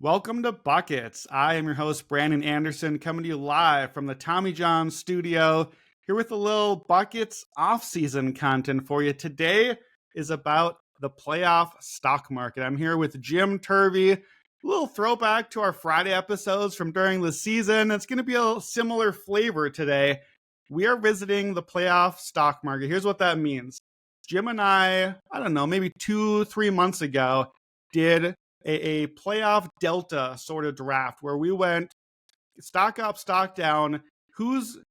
Welcome to Buckets. I am your host, Brandon Anderson, coming to you live from the Tommy John studio, here with a little Buckets off-season content for you. Today is about the playoff stock market. I'm here with Jim Turvey. A little throwback to our Friday episodes from during the season. It's going to be a similar flavor today. We are visiting the playoff stock market. Here's what that means. Jim and I don't know, maybe 2-3 months ago, did a playoff delta sort of draft where we went stock up, stock down.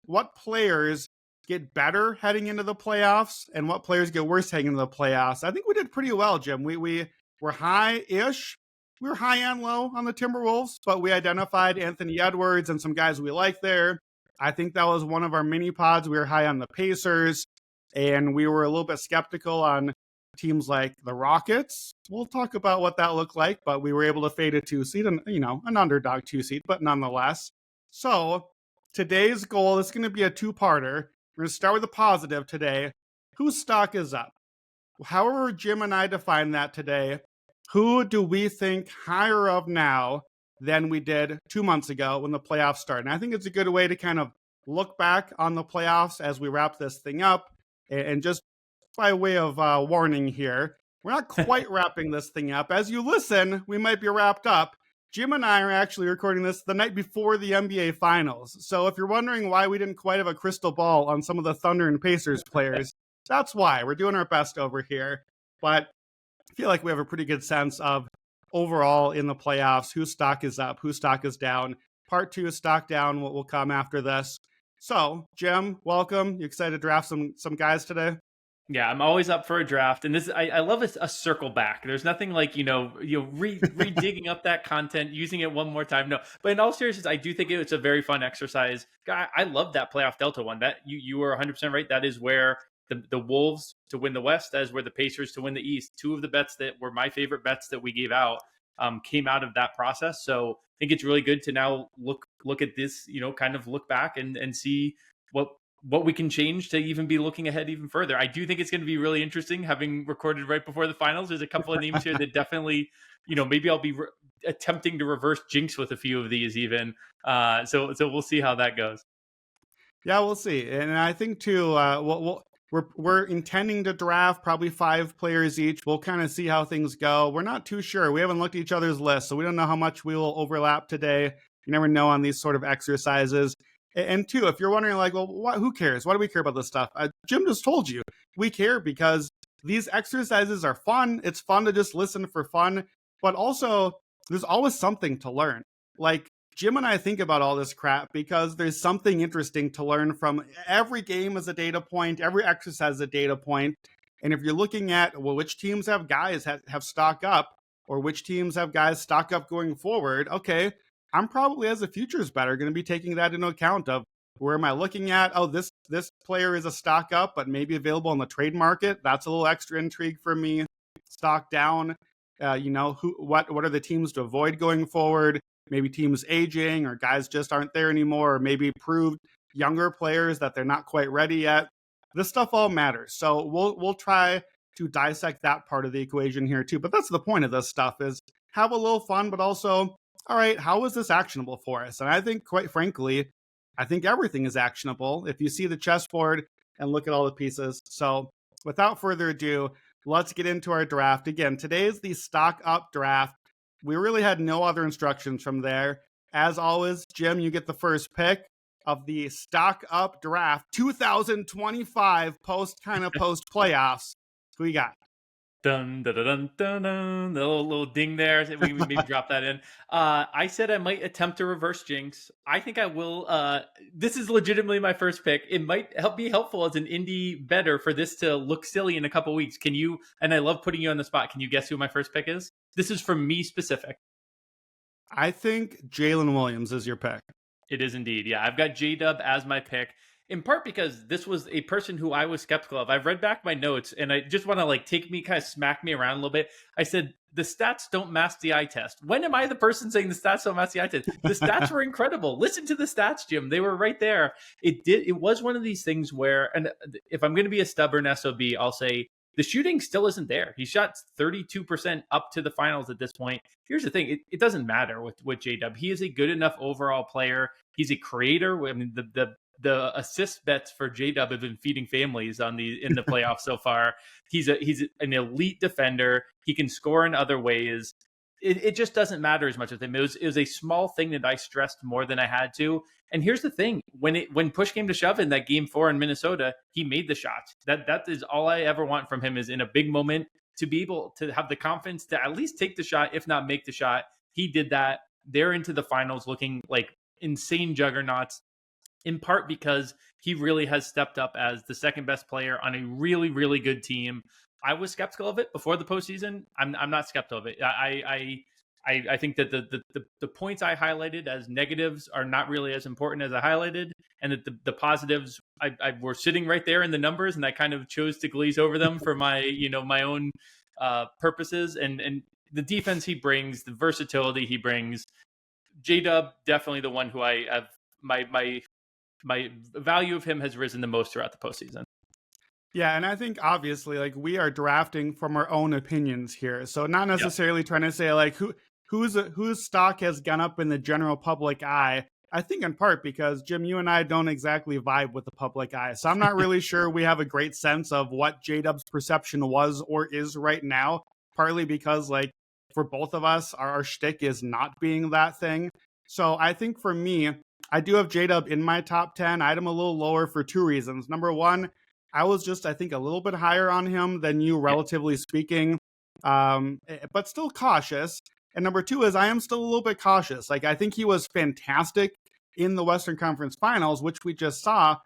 What players get better heading into the playoffs and what players get worse heading into the playoffs. I think we did pretty well, Jim. We were high-ish. We were high and low on the Timberwolves, but we identified Anthony Edwards and some guys we like there. I think that was one of our mini pods. We were high on the Pacers, and we were a little bit skeptical on teams like the Rockets. We'll talk about what that looked like, but we were able to fade a 2-seed and, an underdog 2-seed, but nonetheless. So today's goal is going to be a two-parter. We're going to start with the positive today. Whose stock is up? However Jim and I define that today, who do we think higher of now than we did 2 months ago when the playoffs started? And I think it's a good way to kind of look back on the playoffs as we wrap this thing up. And just by way of warning here, we're not quite wrapping this thing up. As you listen, we might be wrapped up. Jim and I are actually recording this the night before the NBA Finals. So if you're wondering why we didn't quite have a crystal ball on some of the Thunder and Pacers players, that's why. We're doing our best over here. But I feel like we have a pretty good sense of overall in the playoffs, whose stock is up, whose stock is down. Part 2 is stock down, what will come after this. So, Jim, welcome. You excited to draft some guys today? Yeah, I'm always up for a draft, and I love a circle back. There's nothing like redigging up that content, using it one more time. No, but in all seriousness, I do think it's a very fun exercise. I love that playoff delta one. That you were 100% right. That is where the Wolves to win the West, as were the Pacers to win the East. Two of the bets that were my favorite bets that we gave out came out of that process. So I think it's really good to now look at this, kind of look back and see what we can change to even be looking ahead even further. I do think it's going to be really interesting having recorded right before the finals. There's a couple of names here that definitely, maybe I'll be attempting to reverse jinx with a few of these even. So we'll see how that goes. Yeah, we'll see. And I think too, we're intending to draft probably 5 players each. We'll kind of see how things go. We're not too sure. We haven't looked at each other's list, so we don't know how much we will overlap today. You never know on these sort of exercises. And 2, if you're wondering, like, well, who cares? Why do we care about this stuff? Jim just told you we care because these exercises are fun. It's fun to just listen for fun, but also there's always something to learn. Like, Jim and I think about all this crap because there's something interesting to learn from. Every game is a data point. Every exercise is a data point. And if you're looking at, well, which teams have guys have stock up or which teams have guys stock up going forward, okay, I'm probably, as a futures better, going to be taking that into account of where am I looking at? Oh, this player is a stock up, but maybe available in the trade market. That's a little extra intrigue for me. Stock down, what are the teams to avoid going forward? Maybe teams aging or guys just aren't there anymore, or maybe proved younger players that they're not quite ready yet. This stuff all matters. So we'll try to dissect that part of the equation here too. But that's the point of this stuff, is have a little fun, but also, all right, how is this actionable for us? And I think, quite frankly, I think everything is actionable if you see the chessboard and look at all the pieces. So without further ado, let's get into our draft. Again, today is the stock up draft. We really had no other instructions from there. As always, Jim, you get the first pick of the stock up draft 2025 post playoffs. Who you got? Dun, dun, dun, dun, dun, dun. The little ding there. We maybe drop that in. I said I might attempt to reverse jinx. I think I will. This is legitimately my first pick. It might be helpful as an indie bettor for this to look silly in a couple weeks. Can you, and I love putting you on the spot, can you guess who my first pick is? This is from me specific. I think Jalen Williams is your pick. It is indeed. Yeah, I've got J-Dub as my pick. In part because this was a person who I was skeptical of. I've read back my notes and I just want to kind of smack me around a little bit. I said, the stats don't mask the eye test. When am I the person saying the stats don't mask the eye test? The stats were incredible. Listen to the stats, Jim. They were right there. It was one of these things where, and if I'm going to be a stubborn SOB, I'll say The shooting still isn't there. He shot 32% up to the finals at this point. Here's the thing: it doesn't matter with J Dub. He is a good enough overall player. He's a creator. I mean, the assist bets for J Dub have been feeding families in the playoffs so far. He's an elite defender. He can score in other ways. It just doesn't matter as much with him. It was a small thing that I stressed more than I had to. And here's the thing: when push came to shove in that game 4 in Minnesota, he made the shot. That is all I ever want from him, is in a big moment to be able to have the confidence to at least take the shot, if not make the shot. He did that. They're into the finals looking like insane juggernauts, in part because he really has stepped up as the second best player on a really, really good team. I was skeptical of it before the postseason. I'm not skeptical of it. I think that the points I highlighted as negatives are not really as important as I highlighted, and that the positives I were sitting right there in the numbers, and I kind of chose to glaze over them for my my own purposes. And the defense he brings, the versatility he brings, J Dub definitely the one who I have my value of him has risen the most throughout the postseason. Yeah, and I think obviously like we are drafting from our own opinions here. So not necessarily trying to say like whose stock has gone up in the general public eye. I think in part because Jim, you and I don't exactly vibe with the public eye. So I'm not really sure we have a great sense of what J-Dub's perception was or is right now, partly because like for both of us, our shtick is not being that thing. So I think for me, I do have J-Dub in my top 10. I had him a little lower for 2 reasons. Number one, I was just, I think, a little bit higher on him than you, relatively speaking, but still cautious. And number two is I am still a little bit cautious. Like, I think he was fantastic in the Western Conference Finals, which we just saw.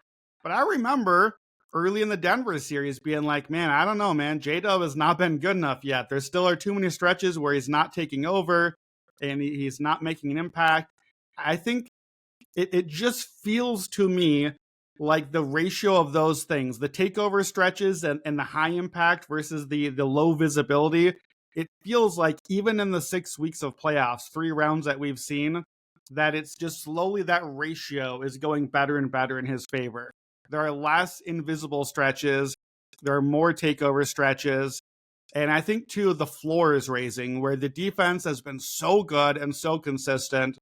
But I remember early in the Denver series being like, man, I don't know, man. J-Dub has not been good enough yet. There still are too many stretches where he's not taking over and he's not making an impact. I think it just feels to me like the ratio of those things, the takeover stretches and the high impact versus the low visibility, it feels like even in the 6 weeks of playoffs, 3 rounds that we've seen, that it's just slowly that ratio is going better and better in his favor. There are less invisible stretches. There are more takeover stretches. And I think, too, the floor is raising, where the defense has been so good and so consistent.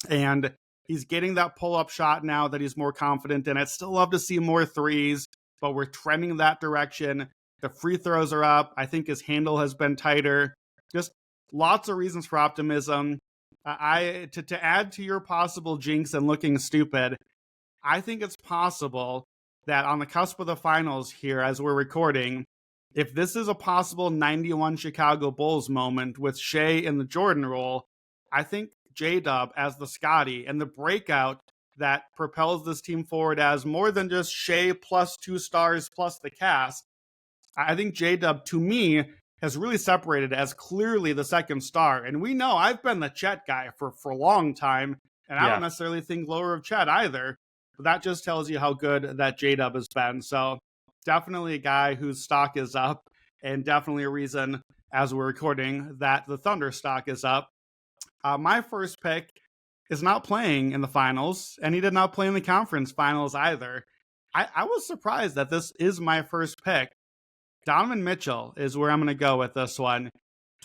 And he's getting that pull-up shot now that he's more confident in. I'd still love to see more threes, but we're trending that direction. The free throws are up. I think his handle has been tighter. Just lots of reasons for optimism. To add to your possible jinx and looking stupid, I think it's possible that on the cusp of the finals here, as we're recording, if this is a possible 91 Chicago Bulls moment with Shea in the Jordan role, I think J-Dub as the Scotty and the breakout that propels this team forward as more than just Shea plus 2 stars plus the cast. I think J-Dub, to me, has really separated as clearly the second star. And we know I've been the Chet guy for a long time, and I don't necessarily think lower of Chet either. But that just tells you how good that J-Dub has been. So definitely a guy whose stock is up, and definitely a reason, as we're recording, that the Thunder stock is up. My first pick is not playing in the finals, and he did not play in the conference finals either. I was surprised that this is my first pick. Donovan Mitchell is where I'm going to go with this one.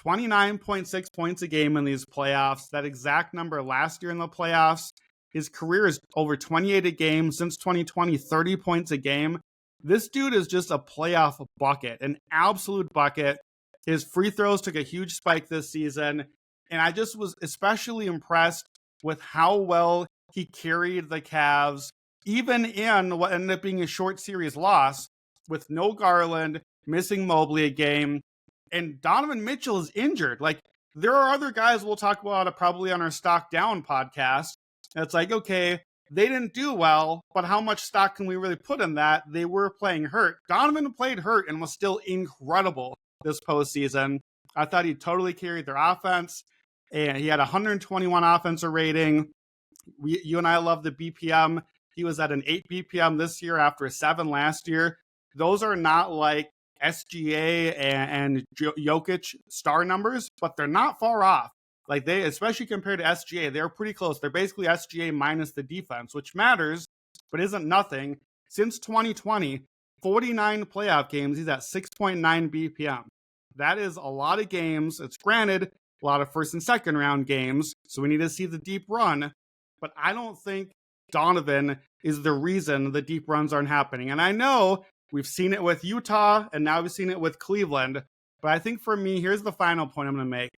29.6 points a game in these playoffs. That exact number last year in the playoffs. His career is over 28 a game. Since 2020, 30 points a game. This dude is just a playoff bucket, an absolute bucket. His free throws took a huge spike this season. And I just was especially impressed with how well he carried the Cavs, even in what ended up being a short series loss, with no Garland, missing Mobley a game, and Donovan Mitchell is injured. Like, there are other guys we'll talk about probably on our Stock Down podcast. And it's like, okay, they didn't do well, but how much stock can we really put in that? They were playing hurt. Donovan played hurt and was still incredible this postseason. I thought he totally carried their offense, and he had 121 offensive rating. You and I love the BPM. He was at an 8 BPM this year after a 7 last year. Those are not like SGA and Jokic star numbers, but they're not far off. Like, they, especially compared to SGA, they're pretty close. They're basically SGA minus the defense, which matters, but isn't nothing. Since 2020, 49 playoff games, he's at 6.9 BPM. That is a lot of games. It's granted a lot of first and second round games, so we need to see the deep run. But I don't think Donovan is the reason the deep runs aren't happening. And I know we've seen it with Utah, and now we've seen it with Cleveland. But I think for me, here's the final point I'm going to make.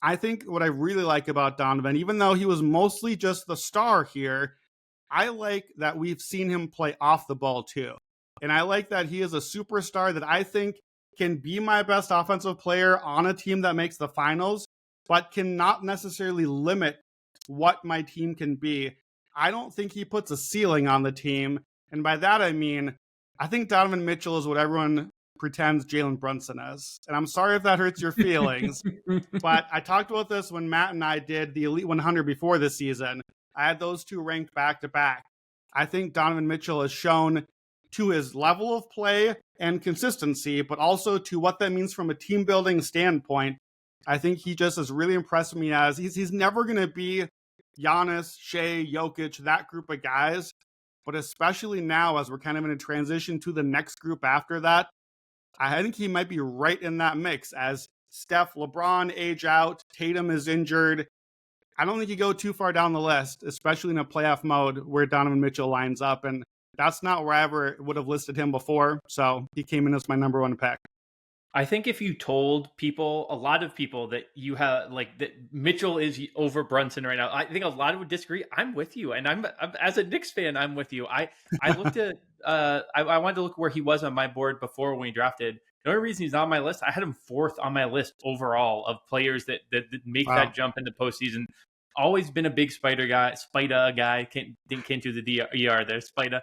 I think what I really like about Donovan, even though he was mostly just the star here, I like that we've seen him play off the ball too. And I like that he is a superstar that I think can be my best offensive player on a team that makes the finals, but cannot necessarily limit what my team can be. I don't think he puts a ceiling on the team. And by that, I mean, I think Donovan Mitchell is what everyone pretends Jalen Brunson is. And I'm sorry if that hurts your feelings, but I talked about this when Matt and I did the Elite 100 before this season. I had those two ranked back to back. I think Donovan Mitchell has shown to his level of play and consistency, but also to what that means from a team building standpoint. I think he just has really impressed me as he's never going to be Giannis, Shea, Jokic, that group of guys. But especially now as we're kind of in a transition to the next group after that, I think he might be right in that mix as Steph, LeBron age out, Tatum is injured. I don't think you go too far down the list, especially in a playoff mode where Donovan Mitchell lines up. And that's not where I ever would have listed him before. So he came in as my number one pick. I think if you told people, a lot of people, that you have like that Mitchell is over Brunson right now, I think a lot would disagree. I'm with you, and I'm as a Knicks fan, I'm with you. I looked at I wanted to look where he was on my board before when we drafted. The only reason he's not on my list, I had him fourth on my list overall of players that make that jump in the postseason. Always been a big Spida guy. Can't do the ER there, Spida.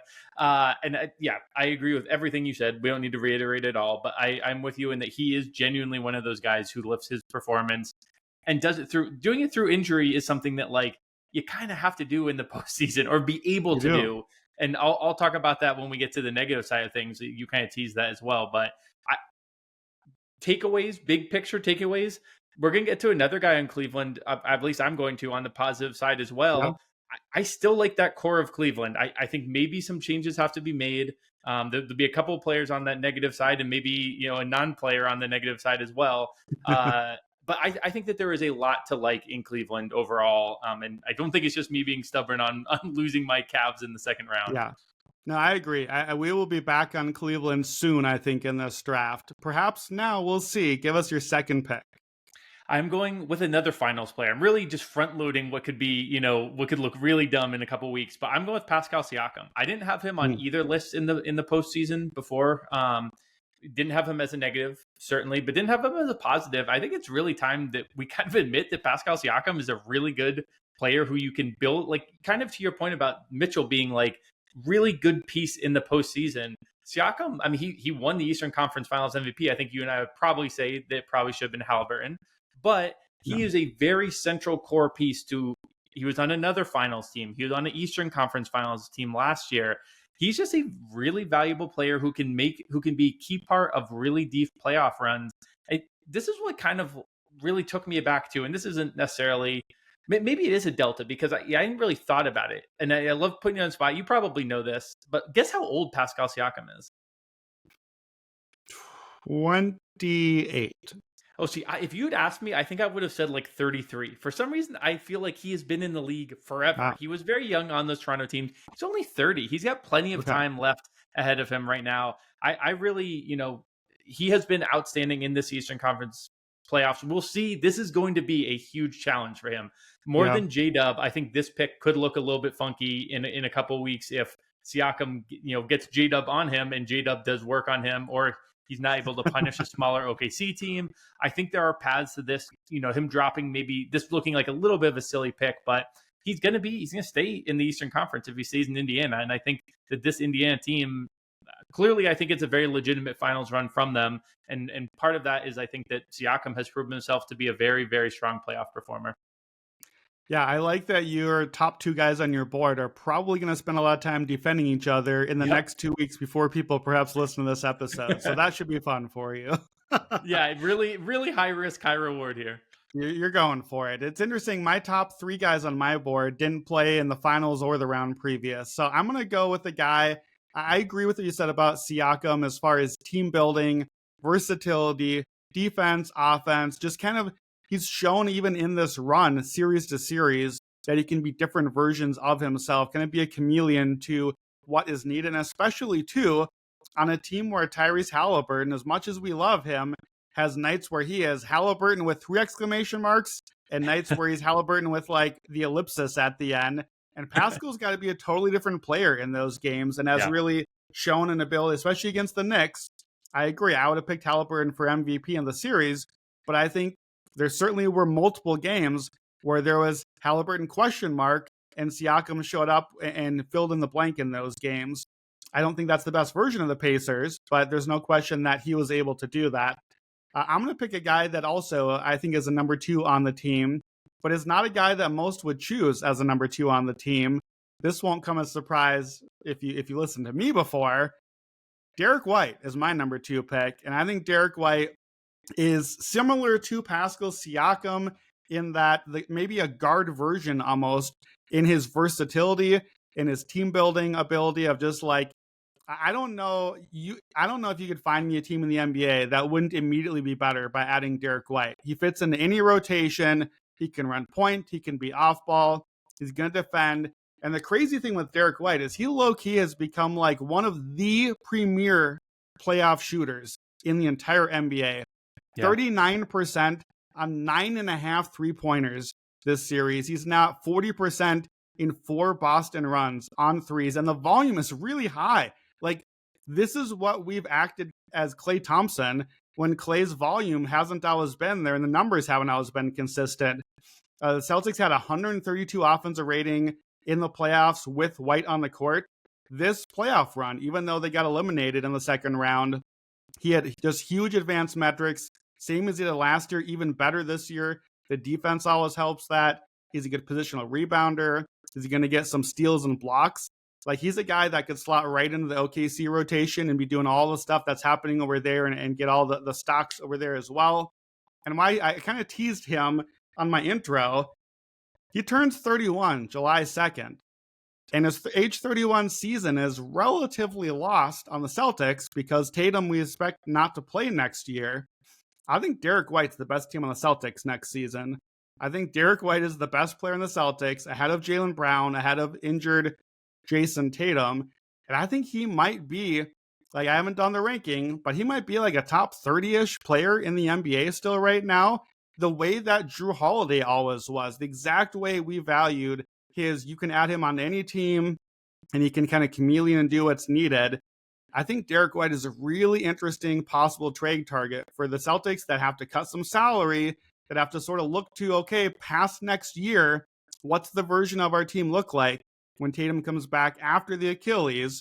Yeah, I agree with everything you said. We don't need to reiterate it all, but I'm with you in that he is genuinely one of those guys who lifts his performance and doing it through injury is something that like you kind of have to do in the postseason or be able to do. And I'll talk about that when we get to the negative side of things. You kind of tease that as well, but takeaways, big picture takeaways. We're going to get to another guy in Cleveland. At least I'm going to on the positive side as well. Yeah. I still like that core of Cleveland. I think maybe some changes have to be made. There'll be a couple of players on that negative side and maybe, a non-player on the negative side as well. But I think that there is a lot to like in Cleveland overall. And I don't think it's just me being stubborn on losing my Cavs in the second round. Yeah. No, I agree. We will be back on Cleveland soon, I think, in this draft. Perhaps now, we'll see. Give us your second pick. I'm going with another finals player. I'm really just front loading what could be, what could look really dumb in a couple weeks. But I'm going with Pascal Siakam. I didn't have him on either list in the postseason before. Didn't have him as a negative, certainly, but didn't have him as a positive. I think it's really time that we kind of admit that Pascal Siakam is a really good player who you can build, like kind of to your point about Mitchell being like really good piece in the postseason. Siakam, I mean, he won the Eastern Conference Finals MVP. I think you and I would probably say that it probably should have been Halliburton. But he is a very central core piece to, he was on another finals team. He was on the Eastern Conference Finals team last year. He's just a really valuable player who can be key part of really deep playoff runs. This is what kind of really took me aback to, and this isn't necessarily, maybe it is a delta because I hadn't really thought about it. And I love putting you on the spot. You probably know this, but guess how old Pascal Siakam is? 28. Oh, see, if you had asked me, I think I would have said like 33. For some reason, I feel like he has been in the league forever. Wow. He was very young on those Toronto teams. He's only 30. He's got plenty of time left ahead of him right now. I really, he has been outstanding in this Eastern Conference playoffs. We'll see. This is going to be a huge challenge for him. More than J-Dub, I think this pick could look a little bit funky in a couple of weeks if Siakam, gets J-Dub on him and J-Dub does work on him, or he's not able to punish a smaller OKC team. I think there are paths to this, him dropping, maybe this looking like a little bit of a silly pick, but he's going to stay in the Eastern Conference if he stays in Indiana. And I think that this Indiana team, clearly, I think it's a very legitimate finals run from them. And part of that is I think that Siakam has proven himself to be a very, very strong playoff performer. Yeah, I like that your top two guys on your board are probably going to spend a lot of time defending each other in the next 2 weeks before people perhaps listen to this episode. So that should be fun for you. Yeah, really, really high risk, high reward here. You're going for it. It's interesting. My top three guys on my board didn't play in the finals or the round previous. So I'm going to go with a guy I agree with what you said about Siakam as far as team building, versatility, defense, offense, just kind of he's shown even in this run, series to series, that he can be different versions of himself, kind of be a chameleon to what is needed, and especially too on a team where Tyrese Halliburton, as much as we love him, has nights where he is Halliburton with 3 exclamation marks and nights where he's Halliburton with like the ellipsis at the end. And Pascal's got to be a totally different player in those games and has Yeah. really shown an ability, especially against the Knicks. I agree. I would have picked Halliburton for MVP in the series, but I think there certainly were multiple games where there was Halliburton question mark and Siakam showed up and filled in the blank in those games. I don't think that's the best version of the Pacers, but there's no question that he was able to do that. I'm going to pick a guy that also I think is a number 2 on the team, but is not a guy that most would choose as a number 2 on the team. This won't come as a surprise if you listened to me before. Derek White is my number 2 pick, and I think Derek White is similar to Pascal Siakam in that maybe a guard version almost in his versatility, in his team building ability of just like, I don't know if you could find me a team in the NBA that wouldn't immediately be better by adding Derek White. He fits into any rotation. He can run point. He can be off ball. He's going to defend. And the crazy thing with Derek White is he low-key has become like one of the premier playoff shooters in the entire NBA. Yeah. 39% on 9.5 3-pointers this series. He's now 40% in 4 Boston runs on threes. And the volume is really high. Like, this is what we've acted as Klay Thompson when Klay's volume hasn't always been there and the numbers haven't always been consistent. The Celtics had 132 offensive rating in the playoffs with White on the court. This playoff run, even though they got eliminated in the second round, he had just huge advanced metrics, same as he did last year, even better this year. The defense always helps that. He's a good positional rebounder. Is he going to get some steals and blocks? Like, he's a guy that could slot right into the OKC rotation and be doing all the stuff that's happening over there and get all the stocks over there as well. And I kind of teased him on my intro. He turns 31 July 2nd. And his age 31 season is relatively lost on the Celtics because Tatum we expect not to play next year. I think Derek White's the best team on the Celtics next season. I think Derek White is the best player in the Celtics, ahead of Jalen Brown, ahead of injured Jason Tatum. And I think he might be, like, I haven't done the ranking, but he might be like a top 30-ish player in the NBA still right now. The way that Drew Holiday always was, the exact way we valued his, you can add him on any team and he can kind of chameleon and do what's needed. I think Derek White is a really interesting possible trade target for the Celtics that have to cut some salary, that have to sort of look to, okay, past next year, what's the version of our team look like when Tatum comes back after the Achilles?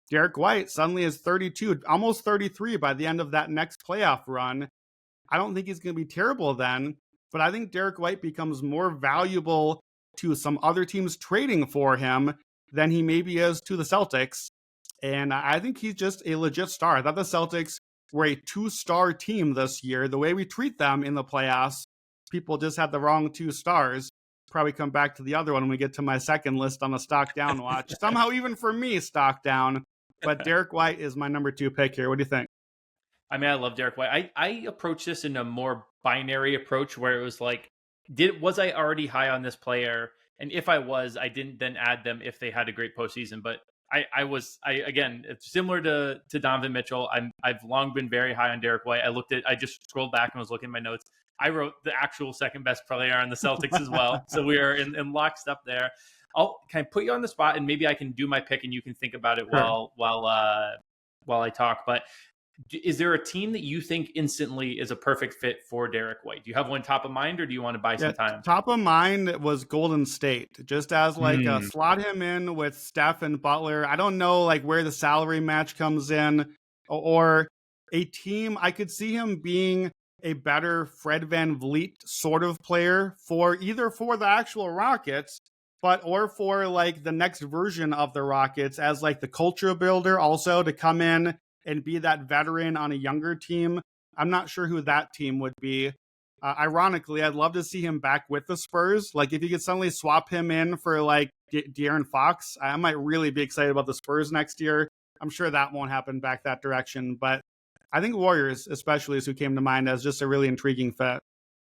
Derek White suddenly is 32, almost 33 by the end of that next playoff run. I don't think he's going to be terrible then, but I think Derek White becomes more valuable to some other teams trading for him than he maybe is to the Celtics. And I think he's just a legit star. I thought the Celtics were a 2-star team this year. The way we treat them in the playoffs, people just had the wrong 2 stars. Probably come back to the other one when we get to my second list on the stock down watch. Somehow, even for me, stock down. But Derek White is my number 2 pick here. What do you think? I mean, I love Derek White. I approach this in a more binary approach where it was like, was I already high on this player? And if I was, I didn't then add them if they had a great postseason. But again, it's similar to Donovan Mitchell. I've long been very high on Derek White. I just scrolled back and was looking at my notes. I wrote the actual second best player on the Celtics as well. So we are in lockstep there. Can I put you on the spot and maybe I can do my pick and you can think about it while I talk. But is there a team that you think instantly is a perfect fit for Derek White? Do you have one top of mind or do you want to buy some time? Top of mind was Golden State, just as like slot him in with Steph and Butler. I don't know like where the salary match comes in, or a team. I could see him being a better Fred VanVleet sort of player for the actual Rockets, or for like the next version of the Rockets as like the culture builder also to come in and be that veteran on a younger team. I'm not sure who that team would be. Ironically, I'd love to see him back with the Spurs. Like if you could suddenly swap him in for like De'Aaron Fox, I might really be excited about the Spurs next year. I'm sure that won't happen back that direction. But I think Warriors, especially, is who came to mind as just a really intriguing fit.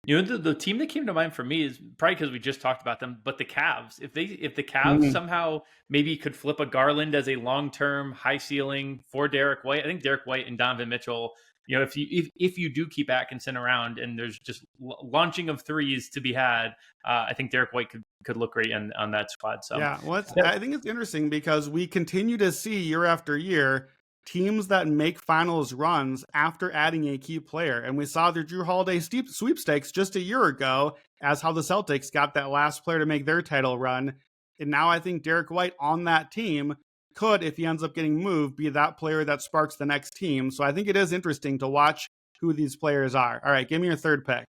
The team that came to mind for me is probably because we just talked about them, but the Cavs. If the Cavs Mhm. somehow maybe could flip a Garland as a long term high ceiling for Derek White, I think Derek White and Donovan Mitchell. If you do keep Atkinson around and there's just launching of threes to be had, I think Derek White could look great on that squad. So Yeah, well, yeah. I think it's interesting because we continue to see year after year teams that make finals runs after adding a key player. And we saw the Drew Holiday sweepstakes just a year ago as how the Celtics got that last player to make their title run. And now I think Derek White on that team could, if he ends up getting moved, be that player that sparks the next team. So I think it is interesting to watch who these players are. All right, give me your third pick.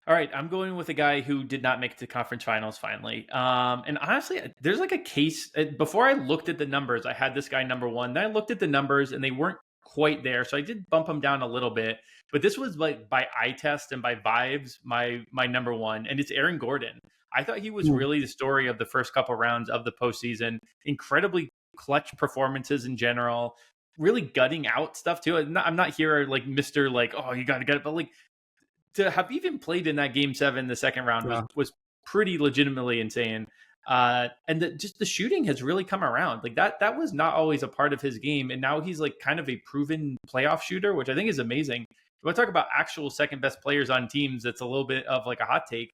All right, I'm going with a guy who did not make it to conference finals finally. And honestly, there's like a case. Before I looked at the numbers, I had this guy number one. Then I looked at the numbers and they weren't quite there, so I did bump him down a little bit. But this was like by eye test and by vibes, my number one, and it's Aaron Gordon. I thought he was Hmm. really the story of the first couple rounds of the postseason. Incredibly clutch performances in general. Really gutting out stuff too. I'm not here like Mister like, oh, you got to get it, but like to have even played in that game seven, the second round Yeah. was pretty legitimately insane. And just the shooting has really come around. Like that was not always a part of his game, and now he's like kind of a proven playoff shooter, which I think is amazing. If I talk about actual second best players on teams, that's a little bit of like a hot take.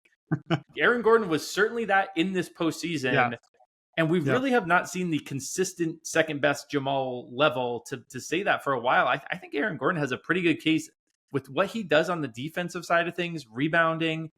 Aaron Gordon was certainly that in this Yeah. postseason, and we Yeah. really have not seen the consistent second best Jamal level to say that for a while. I think Aaron Gordon has a pretty good case with what he does on the defensive side of things, rebounding,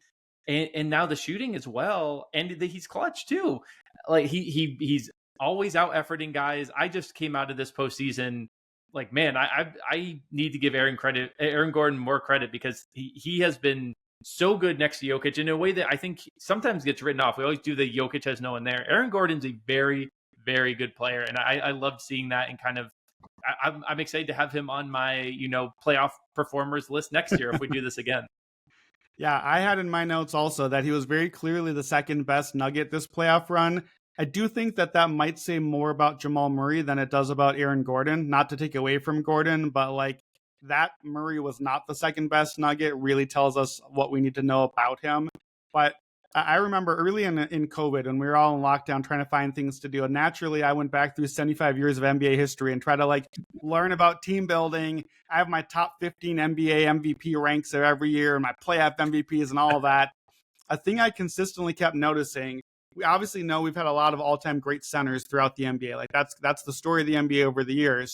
and now the shooting as well. And he's clutch too. Like he's always out efforting guys. I just came out of this postseason like, man, I need to give Aaron Gordon more credit because he has been so good next to Jokic in a way that I think sometimes gets written off. We always do the Jokic has no one there. Aaron Gordon's a very, very good player. And I loved seeing that and kind of I'm excited to have him on my, playoff performers list next year if we do this again. Yeah, I had in my notes also that he was very clearly the second best Nugget this playoff run. I do think that that might say more about Jamal Murray than it does about Aaron Gordon. Not to take away from Gordon, but like that Murray was not the second best Nugget really tells us what we need to know about him. But I remember early in COVID when we were all in lockdown trying to find things to do. And naturally, I went back through 75 years of NBA history and try to like learn about team building. I have my top 15 NBA MVP ranks there every year and my playoff MVPs and all of that. A thing I consistently kept noticing, we obviously know we've had a lot of all-time great centers throughout the NBA. Like that's the story of the NBA over the years.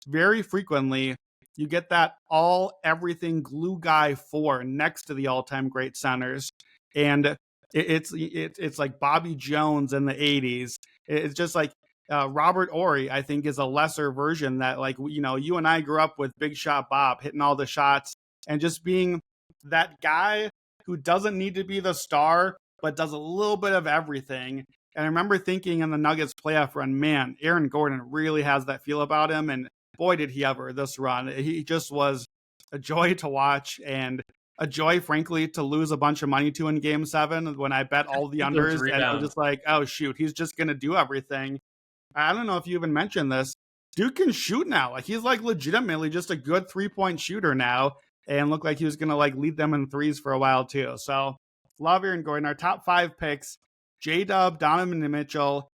Very frequently, you get that all everything glue guy four next to the all-time great centers. And it's like Bobby Jones in the 80s. It's just like Robert Ory, I think, is a lesser version that, like, you and I grew up with Big Shot Bob hitting all the shots and just being that guy who doesn't need to be the star, but does a little bit of everything. And I remember thinking in the Nuggets playoff run, man, Aaron Gordon really has that feel about him. And boy, did he ever this run. He just was a joy to watch and a joy, frankly, to lose a bunch of money to in game seven when I bet all the Those unders and I was rebounds. just like, oh, shoot, he's just going to do everything. I don't know if you even mentioned this. Dude can shoot now. Like he's like legitimately just a good 3-point shooter now and looked like he was going to like lead them in threes for a while too. So love Aaron Gordon. Our top 5 picks, J-Dub, Donovan Mitchell,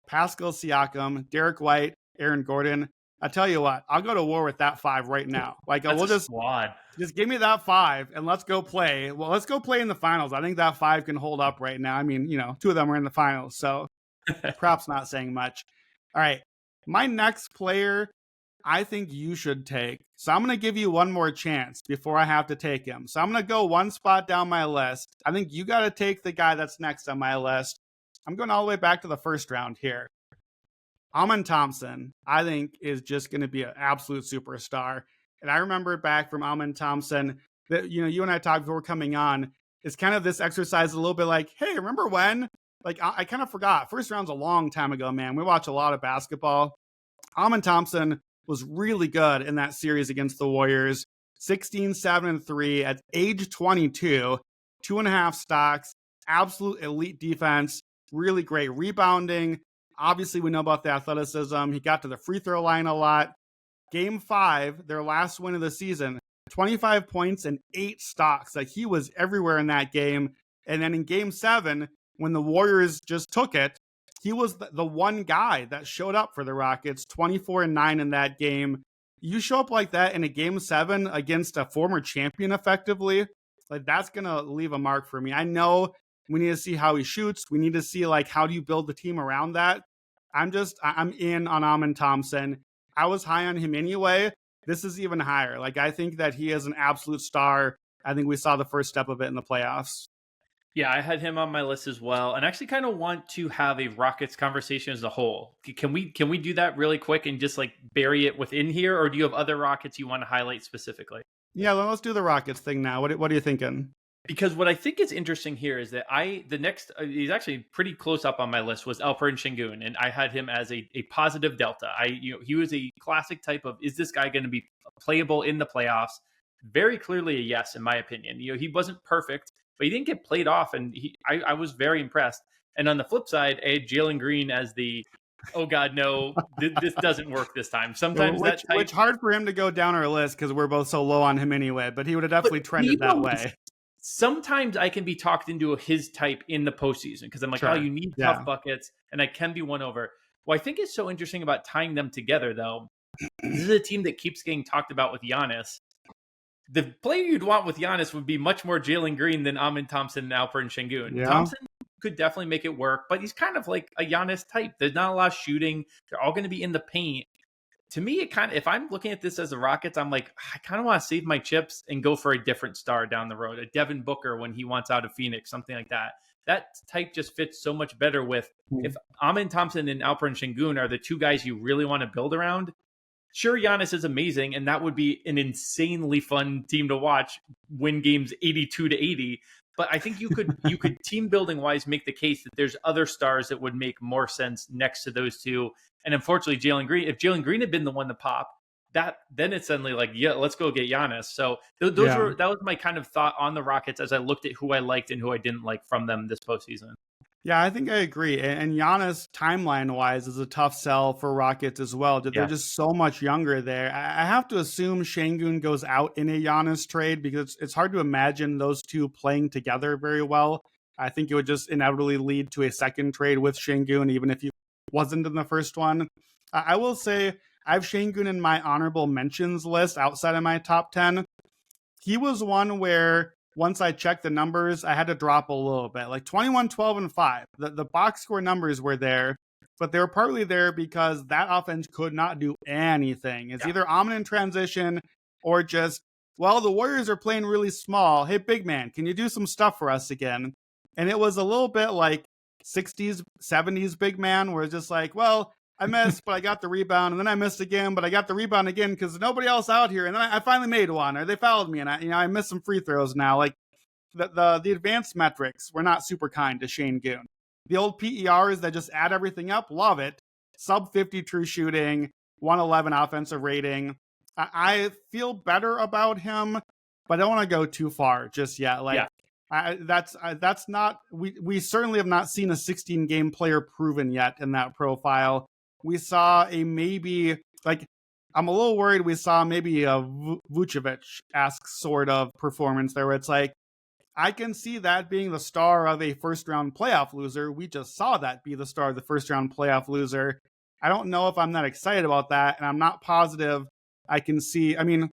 Pascal Siakam, Derek White, Aaron Gordon. I tell you what, I'll go to war with that 5 right now. Like That's we'll a just squad. give me that 5 and let's go play. Well, let's go play in the finals. I think that 5 can hold up right now. I mean, 2 of them are in the finals, so perhaps not saying much. All right. My next player, I think you should take. So I'm going to give you one more chance before I have to take him. So I'm going to go one spot down my list. I think you got to take the guy that's next on my list. I'm going all the way back to the first round here. Amen Thompson, I think, is just going to be an absolute superstar. And I remember back from Amen Thompson that, you and I talked before coming on. It's kind of this exercise a little bit like, hey, remember when? Like, I kind of forgot. First round's a long time ago, man. We watch a lot of basketball. Amen Thompson was really good in that series against the Warriors. 16, 7, and 3 at age 22, 2.5 stocks, absolute elite defense, really great rebounding. Obviously, we know about the athleticism. He got to the free throw line a lot. Game 5, their last win of the season, 25 points and 8 stocks. Like, he was everywhere in that game. And then in Game 7, when the Warriors just took it, he was the one guy that showed up for the Rockets, 24 and 9 in that game. You show up like that in a Game 7 against a former champion effectively, like, that's going to leave a mark for me. I know we need to see how he shoots. We need to see, like, how do you build the team around that? I'm in on Amen Thompson. I was high on him anyway. This is even higher. Like, I think that he is an absolute star. I think we saw the first step of it in the playoffs. Yeah, I had him on my list as well, and actually kind of want to have a Rockets conversation as a whole. Can we do that really quick and just like bury it within here, or do you have other Rockets you want to highlight specifically? Yeah, let's do the Rockets thing now. What are you thinking? Because what I think is interesting here is that the next he's actually pretty close up on my list was Alperen Şengün, and I had him as a positive delta. He was a classic type of, is this guy going to be playable in the playoffs? Very clearly a yes, in my opinion. He wasn't perfect, but he didn't get played off, and I was very impressed. And on the flip side, I had Jalen Green as the, oh God, no, this doesn't work this time. Sometimes which hard for him to go down our list because we're both so low on him anyway, but he would have definitely trended that way. Sometimes I can be talked into his type in the postseason because I'm like, Sure. oh, you need tough buckets, and I can be won over. What I think is so interesting about tying them together, though, this is a team that keeps getting talked about with Giannis. The player you'd want with Giannis would be much more Jalen Green than Amen Thompson and Alperen Şengün. Yeah. Thompson could definitely make it work, but he's kind of like a Giannis type. There's not a lot of shooting. They're all going to be in the paint. To me, it kind of, if I'm looking at this as the Rockets, I'm like, I kind of want to save my chips and go for a different star down the road, a Devin Booker when he wants out of Phoenix, something like that. That type just fits so much better with, if Amen Thompson and Alperen Şengün are the two guys you really want to build around. Sure, Giannis is amazing, and that would be an insanely fun team to watch, win games 82-80. But I think you could team building wise make the case that there's other stars that would make more sense next to those two. And unfortunately, Jalen Green, if Jalen Green had been the one to pop, then it's suddenly like, yeah, let's go get Giannis. So that was my kind of thought on the Rockets as I looked at who I liked and who I didn't like from them this postseason. Yeah, I think I agree. And Giannis, timeline-wise, is a tough sell for Rockets as well. They're just so much younger there. I have to assume Şengün goes out in a Giannis trade because it's hard to imagine those two playing together very well. I think it would just inevitably lead to a second trade with Şengün, even if he wasn't in the first one. I will say I have Şengün in my honorable mentions list outside of my top 10. He was one where once I checked the numbers, I had to drop a little bit, like 21, 12, and 5. The box score numbers were there, but they were partly there because that offense could not do anything. It's either Amen in transition or just, well, the Warriors are playing really small. Hey, big man, can you do some stuff for us again? And it was a little bit like 60s, 70s big man, where it's just like, well, I missed, but I got the rebound, and then I missed again, but I got the rebound again because nobody else out here. And then I finally made one, or they fouled me, and I missed some free throws now. Like the advanced metrics were not super kind to Şengün. The old PERs that just add everything up, love it. Sub 50 true shooting, 111 offensive rating. I feel better about him, but I don't want to go too far just yet. Like that's not. We certainly have not seen a 16 game player proven yet in that profile. We saw a maybe, like, I'm a little worried we saw maybe a Vucevic-esque sort of performance there where it's like, I can see that being the star of a first-round playoff loser. We just saw that be the star of the first-round playoff loser. I don't know if I'm that excited about that, and I'm not positive I can see. I mean,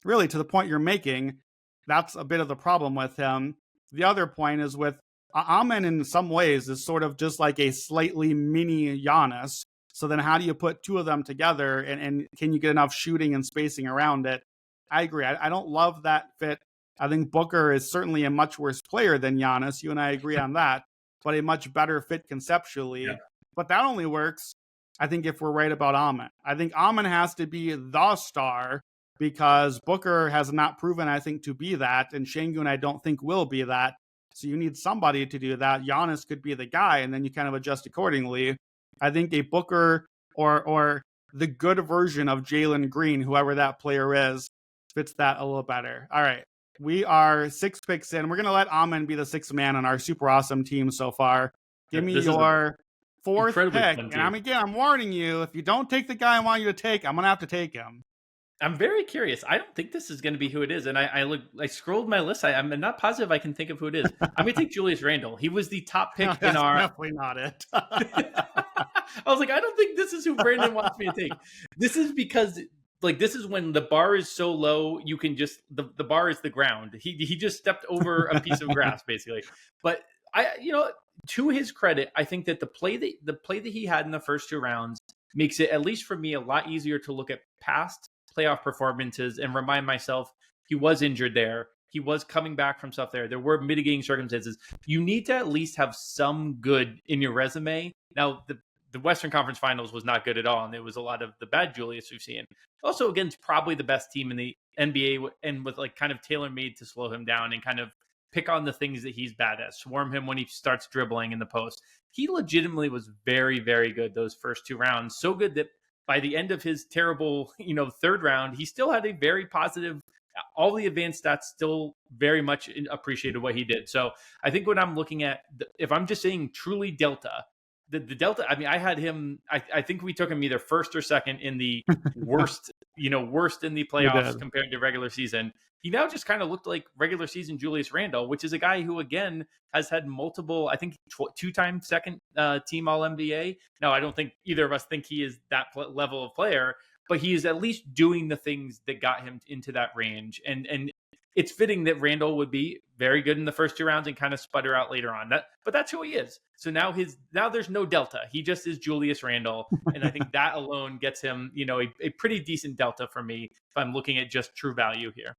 really, to the point you're making, that's a bit of the problem with him. The other point is with Amen in some ways is sort of just like a slightly mini Giannis. So then how do you put two of them together and can you get enough shooting and spacing around it? I agree. I don't love that fit. I think Booker is certainly a much worse player than Giannis. You and I agree on that, but a much better fit conceptually. Yeah. But that only works, I think, if we're right about Amen. I think Amen has to be the star because Booker has not proven, I think, to be that. And Şengün, I don't think, will be that. So you need somebody to do that. Giannis could be the guy, and then you kind of adjust accordingly. I think a Booker or the good version of Jalen Green, whoever that player is, fits that a little better. All right. We are 6 picks in. We're going to let Amen be the sixth man on our super awesome team so far. Give me your 4th Incredibly pick. fun And team. I'm warning you, if you don't take the guy I want you to take, I'm going to have to take him. I'm very curious. I don't think this is going to be who it is. And I scrolled my list. I'm not positive I can think of who it is. I'm going to take Julius Randle. He was the top No, pick in that's our. definitely not it. I was like, I don't think this is who Brandon wants me to take. This is because this is when the bar is so low, you can just the bar is the ground. He just stepped over a piece of grass basically. But to his credit, I think that the play that he had in the first 2 rounds makes it, at least for me, a lot easier to look at past playoff performances and remind myself he was injured there. He was coming back from stuff there. There were mitigating circumstances. You need to at least have some good in your resume. Now, the Western Conference Finals was not good at all, and there was a lot of the bad Julius we've seen. Also, against probably the best team in the NBA, and with kind of tailor-made to slow him down and kind of pick on the things that he's bad at, swarm him when he starts dribbling in the post. He legitimately was very, very good those first 2 rounds. So good that by the end of his terrible, 3rd round, he still had a very positive, all the advanced stats still very much appreciated what he did. So I think when I'm looking at, if I'm just saying truly Delta, the Delta, I mean, I had him, I think we took him either 1st or 2nd in the worst, worst in the playoffs compared to regular season. He now just kind of looked like regular season Julius Randle, which is a guy who, again, has had multiple, I think 2-time second team All NBA. Now, I don't think either of us think he is that level of player, but he is at least doing the things that got him into that range. And it's fitting that Randle would be very good in the first 2 rounds and kind of sputter out later on. But that's who he is. So now there's no Delta. He just is Julius Randle. And I think that alone gets him, a pretty decent Delta for me if I'm looking at just true value here.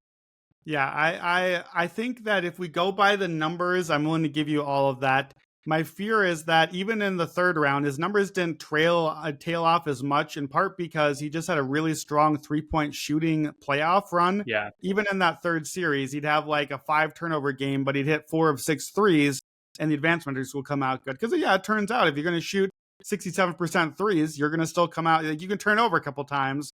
Yeah, I think that if we go by the numbers, I'm willing to give you all of that. My fear is that even in the 3rd round, his numbers didn't tail off as much, in part because he just had a really strong 3-point shooting playoff run. Yeah. Even in that 3rd series, he'd have like a 5 turnover game, but he'd hit 4 of 6 threes, and the advanced metrics will come out good. Because, it turns out if you're going to shoot 67% threes, you're going to still come out. You can turn over a couple times.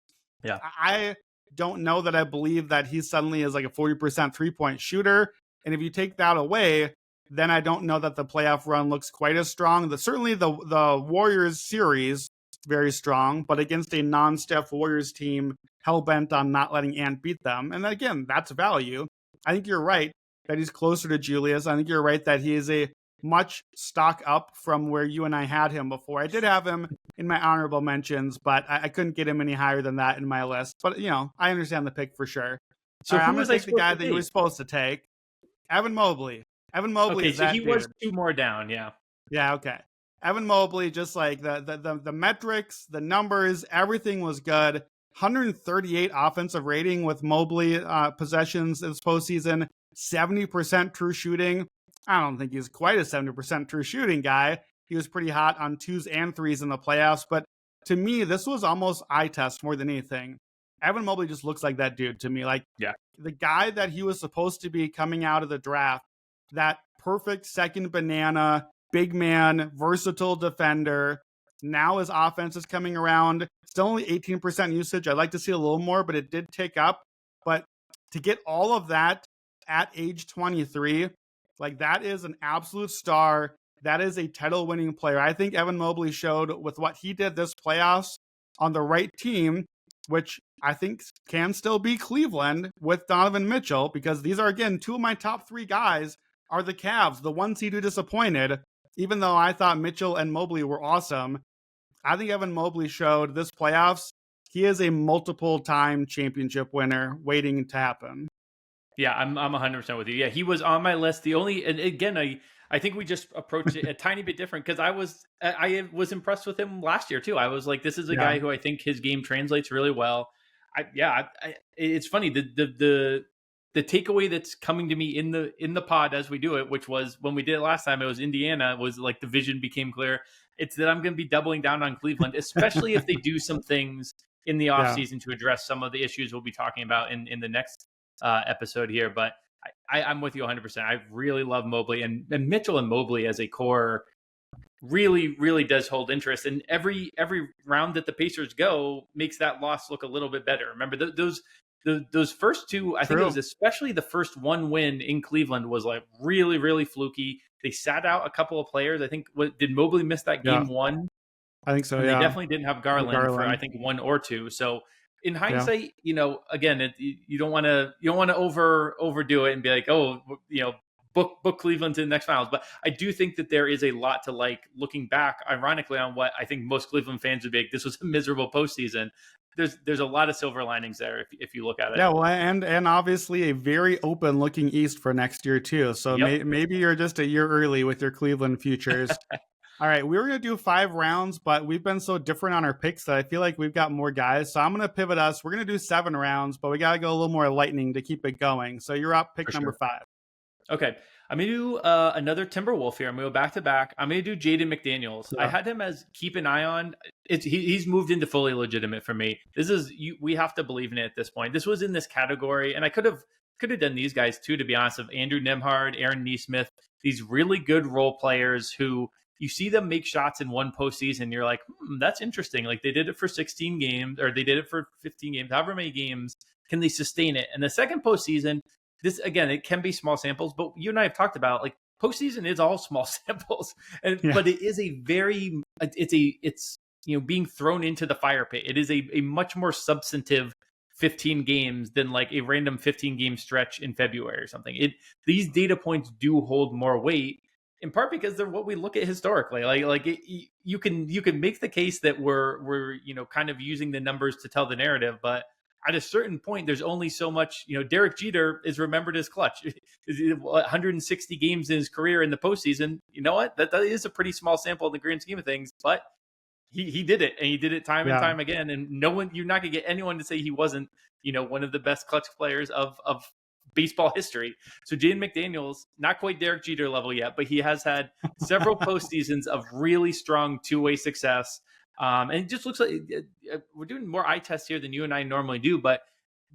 Yeah. I don't know that I believe that he suddenly is like a 40% 3-point shooter. And if you take that away, then I don't know that the playoff run looks quite as strong. Certainly the Warriors series, very strong, but against a non-Steph Warriors team hell-bent on not letting Ant beat them. And again, that's value. I think you're right that he's closer to Julius. I think you're right that he is a much stock up from where you and I had him before. I did have him in my honorable mentions, but I couldn't get him any higher than that in my list. But, I understand the pick for sure. So I'm going to take the guy that you were supposed to take, Evan Mobley. Evan Mobley is that dude. Okay, so he was 2 more down, yeah. Yeah, okay. Evan Mobley, just like the metrics, the numbers, everything was good. 138 offensive rating with Mobley possessions this postseason, 70% true shooting. I don't think he's quite a 70% true shooting guy. He was pretty hot on 2s and 3s in the playoffs. But to me, this was almost eye test more than anything. Evan Mobley just looks like that dude to me. Like the guy that he was supposed to be coming out of the draft, that perfect second banana, big man, versatile defender. Now his offense is coming around. Still only 18% usage. I'd like to see a little more, but it did tick up. But to get all of that at age 23, like that is an absolute star. That is a title-winning player. I think Evan Mobley showed with what he did this playoffs on the right team, which I think can still be Cleveland with Donovan Mitchell, because these are, again, 2 of my top 3 guys are the Cavs, the 1 seed who disappointed, even though I thought Mitchell and Mobley were awesome. I think Evan Mobley showed this playoffs he is a multiple-time championship winner waiting to happen. Yeah, I'm 100% with you. Yeah, he was on my list. And again, I think we just approached it a tiny bit different because I was impressed with him last year too. I was like, this is a guy who I think his game translates really well. It's funny the takeaway that's coming to me in the pod as we do it, which was when we did it last time, it was Indiana, was like the vision became clear. It's that I'm going to be doubling down on Cleveland, especially if they do some things in the offseason to address some of the issues we'll be talking about in the next episode here. But I'm with you 100%. I really love Mobley, and Mitchell and Mobley as a core really, really does hold interest. And every round that the Pacers go makes that loss look a little bit better. Remember those first 2, I think it was especially the first 1 win in Cleveland was like really, really fluky. They sat out a couple of players. I think, did Mobley miss that Yeah, game one? I think so. And they Yeah, definitely didn't have Garland for, I Garland. think, one or two. So in Yeah, hindsight, again, you don't want to overdo it and be like, oh, book Cleveland to the next finals. But I do think that there is a lot to like looking back, ironically, on what I think most Cleveland fans would be like, this was a miserable postseason. There's a lot of silver linings there if you look at it. yeah. Well, and obviously a very open looking East for next year too. So Yep, maybe you're just a year early with your Cleveland futures. All right, we were going to do 5 rounds, but we've been so different on our picks that I feel like we've got more guys. So I'm going to pivot us. We're going to do 7 rounds, but we got to go a little more lightning to keep it going. So you're up, pick for number sure. 5. Okay. I'm going to do another Timberwolf here. I'm going to go back to back. I'm going to do Jaden McDaniels. I Yeah. had him as keep an eye on. He's moved into fully legitimate for me. We have to believe in it at this point. This was in this category, and I could have done these guys too, to be honest, of Andrew Nembhard, Aaron Nesmith, these really good role players who you see them make shots in one postseason. You're like, that's interesting. Like they did it for 16 games, or they did it for 15 games, however many games. Can they sustain it? And the second postseason, this again, it can be small samples, but you and I have talked about like postseason is all small samples, but it is it's being thrown into the fire pit. It is a much more substantive 15 games than like a random 15 game stretch in February or something. These data points do hold more weight, in part because they're what we look at historically. You can make the case that we're kind of using the numbers to tell the narrative, but at a certain point, there's only so much. Derek Jeter is remembered as clutch. 160 games in his career in the postseason. You know what? That is a pretty small sample in the grand scheme of things, but he did it, and he did it time and time again. And you're not gonna get anyone to say he wasn't, one of the best clutch players of baseball history. So Jaden McDaniels, not quite Derek Jeter level yet, but he has had several postseasons of really strong two-way success. And it just looks like we're doing more eye tests here than you and I normally do, but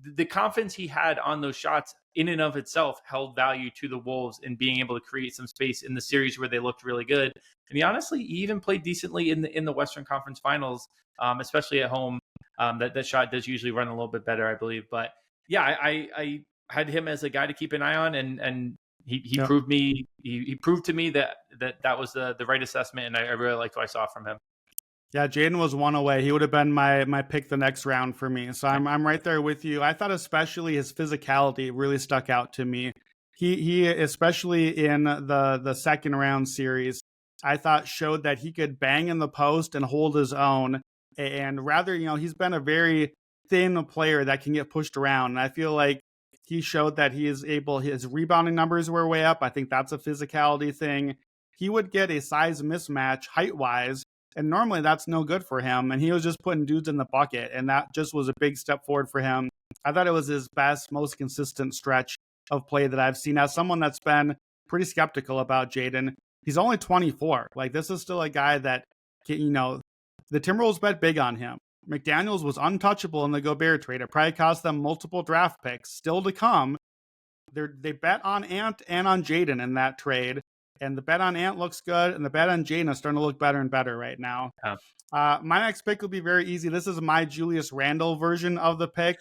the confidence he had on those shots in and of itself held value to the Wolves in being able to create some space in the series where they looked really good. And he even played decently in the Western Conference Finals, especially at home. That shot does usually run a little bit better, I believe. But yeah, I had him as a guy to keep an eye on, and he proved to me that was the right assessment, and I really liked what I saw from him. Yeah, Jaden was 1 away. He would have been my pick the next round for me. So I'm right there with you. I thought especially his physicality really stuck out to me. He especially in the second round series, I thought showed that he could bang in the post and hold his own. And rather, he's been a very thin player that can get pushed around. And I feel like he showed that he is able, his rebounding numbers were way up. I think that's a physicality thing. He would get a size mismatch height-wise, and normally that's no good for him. And he was just putting dudes in the bucket. And that just was a big step forward for him. I thought it was his best, most consistent stretch of play that I've seen. As someone that's been pretty skeptical about Jaden, he's only 24. Like, this is still a guy that, the Timberwolves bet big on him. McDaniels was untouchable in the Gobert trade. It probably cost them multiple draft picks. Still to come, they bet on Ant and on Jaden in that trade. And the bet on Ant looks good, and the bet on Jaden is starting to look better and better right now. Yeah. My next pick will be very easy. This is my Julius Randle version of the pick.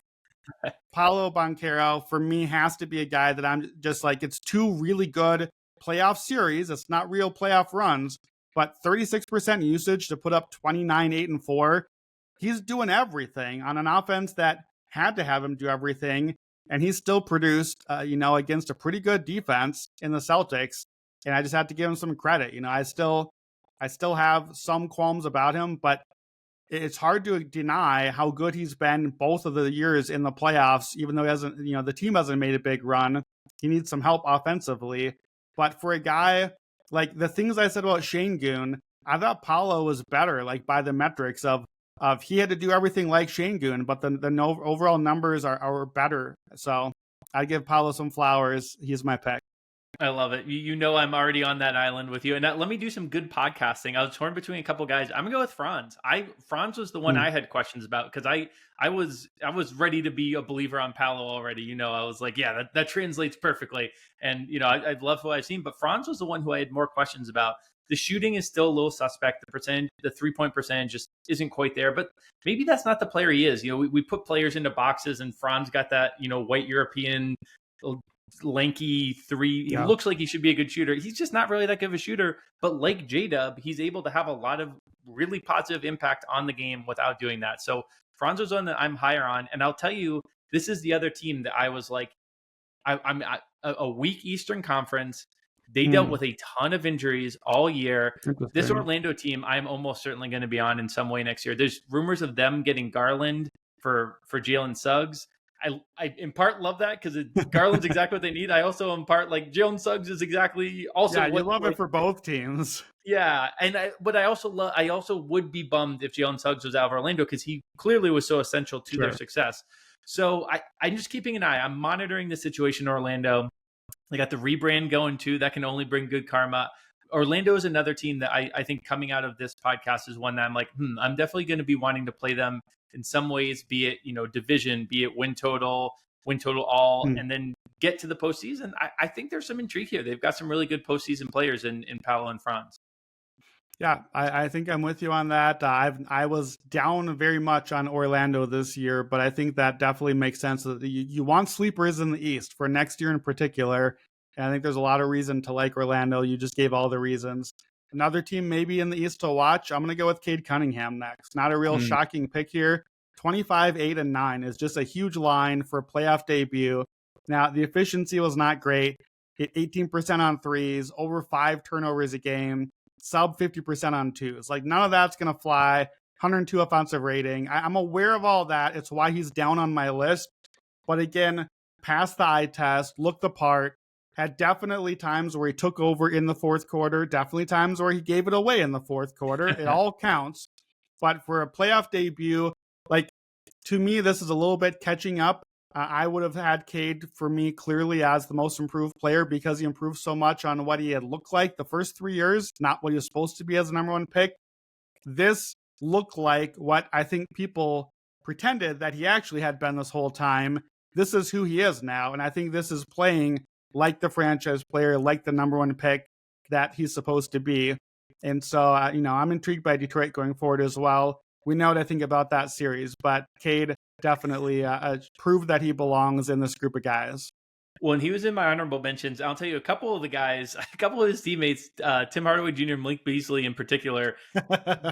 Paolo Banchero, for me, has to be a guy that I'm just like, it's 2 really good playoff series. It's not real playoff runs, but 36% usage to put up 29, 8, and 4. He's doing everything on an offense that had to have him do everything, and he still produced, against a pretty good defense in the Celtics. And I just have to give him some credit. I still have some qualms about him, but it's hard to deny how good he's been both of the years in the playoffs, even though he hasn't, the team hasn't made a big run. He needs some help offensively. But for a guy, like the things I said about Şengün, I thought Paolo was better, like by the metrics of he had to do everything like Şengün, but the overall numbers are better. So I give Paolo some flowers. He's my pick. I love it. I'm already on that island with you. And let me do some good podcasting. I was torn between a couple guys. I'm gonna go with Franz. Franz was the one I had questions about because I was ready to be a believer on Paolo already. I was like, yeah, that translates perfectly. And I love what I've seen. But Franz was the one who I had more questions about. The shooting is still a little suspect. The 3-point percentage just isn't quite there. But maybe that's not the player he is. We put players into boxes, and Franz got that white European lanky three. He Yeah. looks like he should be a good shooter. He's just not really that good of a shooter. But like J-Dub, he's able to have a lot of really positive impact on the game without doing that. So Franzo's one that I'm higher on. And I'll tell you, this is the other team that I was like, a weak Eastern Conference. They dealt with a ton of injuries all year. This Interesting. Orlando team, I'm almost certainly going to be on in some way next year. There's rumors of them getting Garland for Jalen Suggs. I in part love that because Garland's exactly what they need. I also in part like Jalen Suggs is exactly also Yeah, what you love like, it for both teams. yeah, and I also would be bummed if Jalen Suggs was out of Orlando because he clearly was so essential to their Sure. success. So I'm just keeping an eye. I'm monitoring the situation in Orlando. They got the rebrand going too. That can only bring good karma. Orlando is another team that I think coming out of this podcast is one that I'm like, I'm definitely going to be wanting to play them in some ways, be it, division, be it win total all, and then get to the postseason. I think there's some intrigue here. They've got some really good postseason players in Paolo and Franz. Yeah, I think I'm with you on that. I was down very much on Orlando this year, but I think that definitely makes sense. That you want sleepers in the East for next year in particular. And I think there's a lot of reason to like Orlando. You just gave all the reasons. Another team maybe in the East to watch. I'm going to go with Cade Cunningham next. Not a real shocking pick here. 25, 8, and 9 is just a huge line for a playoff debut. Now, the efficiency was not great. Hit 18% on threes, over 5 turnovers a game, sub 50% on twos. Like, none of that's going to fly. 102 offensive rating. I'm aware of all that. It's why he's down on my list. But again, passed the eye test, looked the part, had definitely times where he took over in the fourth quarter, definitely times where he gave it away in the fourth quarter. It all counts. But for a playoff debut, like, to me, this is a little bit catching up. I would have had Cade for me clearly as the most improved player because he improved so much on what he had looked like the first 3 years, not what he was supposed to be as a number one pick. This looked like what I think people pretended that he actually had been this whole time. This is who he is now. And I think this is playing like the franchise player, like the number one pick that he's supposed to be. And so, I'm intrigued by Detroit going forward as well. We know what I think about that series, but Cade definitely proved that he belongs in this group of guys. When he was in my honorable mentions, I'll tell you a couple of the guys, a couple of his teammates, Tim Hardaway Jr., Malik Beasley in particular,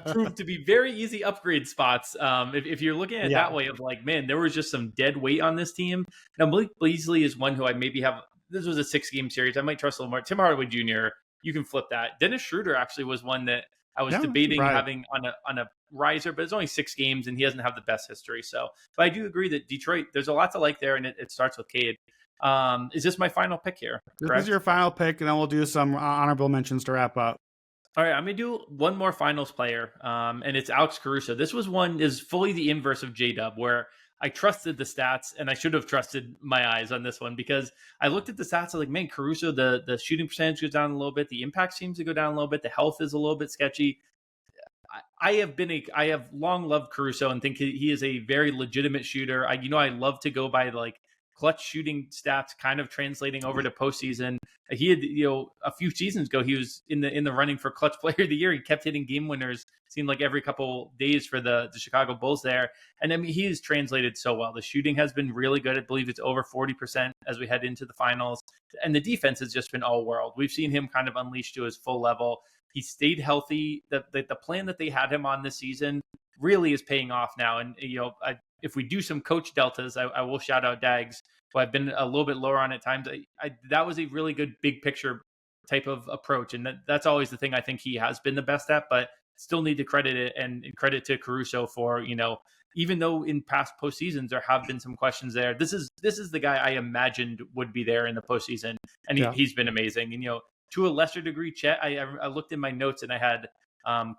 proved to be very easy upgrade spots. If you're looking at it that way of like, man, there was just some dead weight on this team. Now, Malik Beasley is one who I maybe have, this was a 6-game series. I might trust a little more. Tim Hardaway Jr., you can flip that. Dennis Schroeder actually was one that I was debating having on a riser, but it's only 6 games and he doesn't have the best history. So, but I do agree that Detroit, there's a lot to like there, and it starts with Cade. Is this my final pick here? Correct? This is your final pick, and then we'll do some honorable mentions to wrap up. All right, I'm going to do one more finals player, and it's Alex Caruso. This was one is fully the inverse of J-Dub, where I trusted the stats, and I should have trusted my eyes on this one because I looked at the stats. I was like, man, Caruso, the shooting percentage goes down a little bit. The impact seems to go down a little bit. The health is a little bit sketchy. I have long loved Caruso and think he is a very legitimate shooter. I love to go by like clutch shooting stats kind of translating over to postseason. He had, a few seasons ago, he was in the running for clutch player of the year. He kept hitting game winners, seemed like every couple days for the Chicago Bulls there. And I mean, he has translated so well. The shooting has been really good. I believe it's over 40% as we head into the finals. And the defense has just been all world. We've seen him kind of unleashed to his full level. He stayed healthy. The plan that they had him on this season really is paying off now. And, if we do some coach deltas, I will shout out Dags, who I've been a little bit lower on at times. That was a really good big picture type of approach. And that's always the thing I think he has been the best at, but still need to credit it and credit to Caruso for, even though in past postseasons there have been some questions there, this is the guy I imagined would be there in the postseason. And he's been amazing. And, to a lesser degree, Chet, I looked in my notes and I had